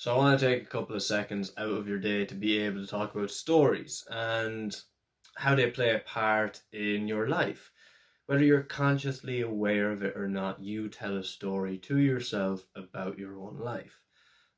So I want to take a couple of seconds out of your day to be able to talk about stories and how they play a part in your life. Whether you're consciously aware of it or not, you tell a story to yourself about your own life.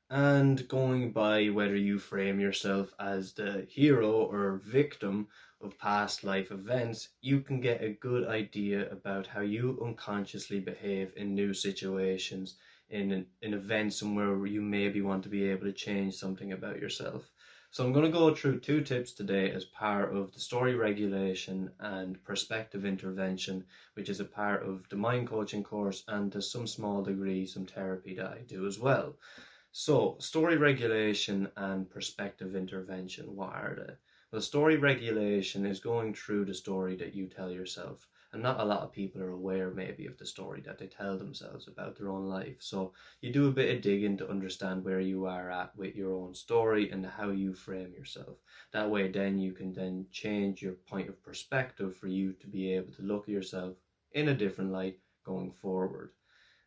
And going by whether you frame yourself as the hero or victim of past life events, you can get a good idea about how you unconsciously behave in new situations, in events and where you maybe want to be able to change something about yourself. So I'm going to go through two tips today as part of the story regulation and perspective intervention, which is a part of the mind coaching course and to some small degree some therapy that I do as well. So, story regulation and perspective intervention, what are they? Well, story regulation is going through the story that you tell yourself. And not a lot of people are aware, maybe, of the story that they tell themselves about their own life. So, you do a bit of digging to understand where you are at with your own story and how you frame yourself. That way, then you can then change your point of perspective for you to be able to look at yourself in a different light going forward.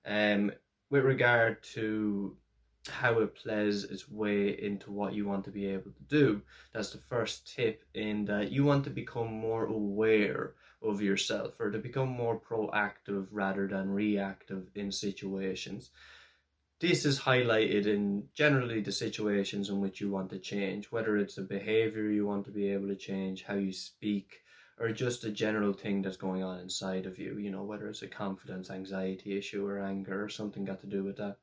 Um, with regard to how it plays its way into what you want to be able to do. That's the first tip, in that you want to become more aware of yourself, or to become more proactive rather than reactive in situations. This is highlighted in generally the situations in which you want to change, whether it's a behavior you want to be able to change, how you speak, or just a general thing that's going on inside of you, whether it's a confidence, anxiety issue, or anger, or something got to do with that.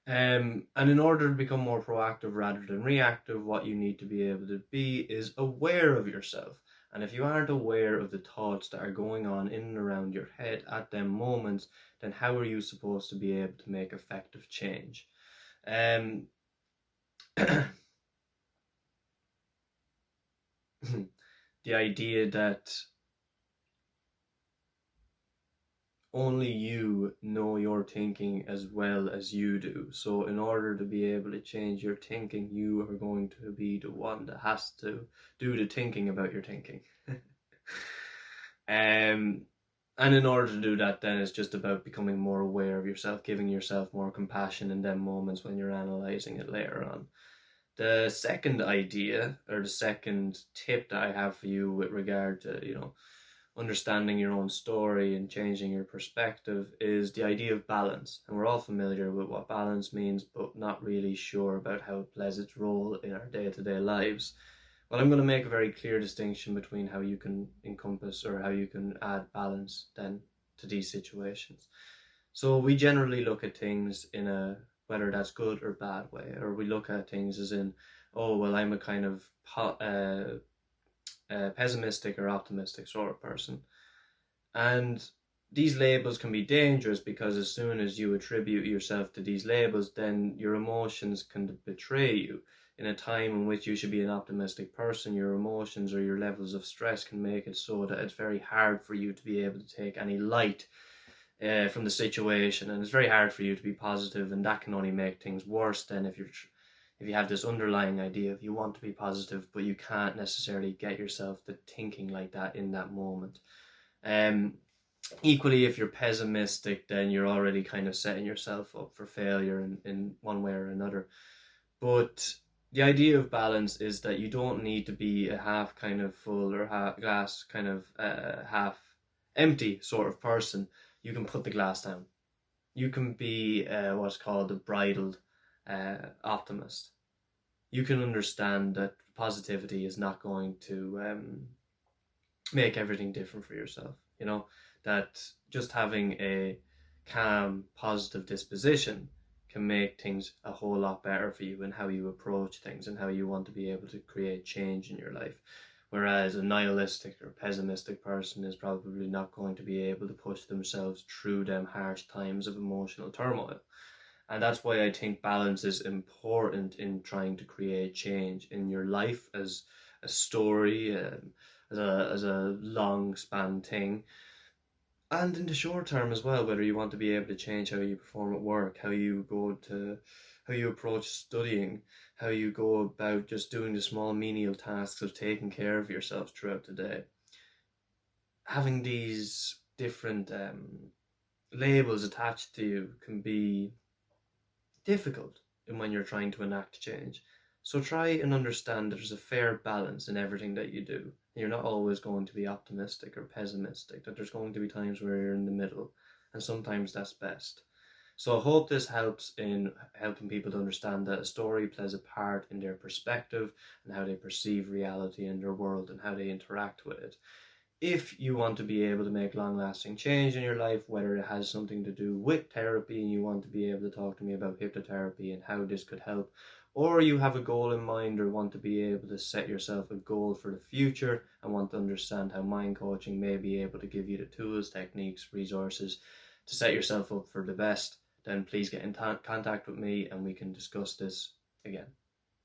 And in order to become more proactive rather than reactive, what you need to be able to be is aware of yourself. And if you aren't aware of the thoughts that are going on in and around your head at them moments, then how are you supposed to be able to make effective change? Um, the idea that only you know your thinking as well as you do. So in order to be able to change your thinking, you are going to be the one that has to do the thinking about your thinking. um, and in order to do that, then it's just about becoming more aware of yourself, giving yourself more compassion in them moments when you're analyzing it later on. The second idea, or the second tip that I have for you with regard to, understanding your own story and changing your perspective, is the idea of balance. And we're all familiar with what balance means, but not really sure about how it plays its role in our day-to-day lives. Well, I'm going to make a very clear distinction between how you can encompass, or how you can add balance then to these situations. So we generally look at things in a, whether that's good or bad way, or we look at things as in, oh, well, I'm a kind of pessimistic or optimistic sort of person. And these labels can be dangerous, because as soon as you attribute yourself to these labels, then your emotions can betray you. In a time in which you should be an optimistic person, your emotions or your levels of stress can make it so that it's very hard for you to be able to take any light from the situation, and it's very hard for you to be positive, and that can only make things worse. Then if you have this underlying idea of you want to be positive, but you can't necessarily get yourself to thinking like that in that moment. Um, Equally, if you're pessimistic, then you're already kind of setting yourself up for failure in one way or another. But the idea of balance is that you don't need to be a half kind of full, or half glass kind of half empty sort of person. You can put the glass down. You can be what's called a bridled optimist. You can understand that positivity is not going to make everything different for yourself. That just having a calm, positive disposition can make things a whole lot better for you, and how you approach things and how you want to be able to create change in your life. Whereas a nihilistic or pessimistic person is probably not going to be able to push themselves through them harsh times of emotional turmoil. And that's why I think balance is important in trying to create change in your life as a story, as a long span thing, and in the short term as well. Whether you want to be able to change how you perform at work, how you approach studying, how you go about just doing the small menial tasks of taking care of yourself throughout the day. Having these different labels attached to you can be difficult when you're trying to enact change. So try and understand that there's a fair balance in everything that you do. You're not always going to be optimistic or pessimistic, that there's going to be times where you're in the middle, and sometimes that's best. So I hope this helps in helping people to understand that a story plays a part in their perspective and how they perceive reality in their world and how they interact with it. If you want to be able to make long-lasting change in your life, whether it has something to do with therapy and you want to be able to talk to me about hypnotherapy and how this could help, or you have a goal in mind or want to be able to set yourself a goal for the future and want to understand how mind coaching may be able to give you the tools, techniques, resources to set yourself up for the best, then please get in contact with me and we can discuss this again.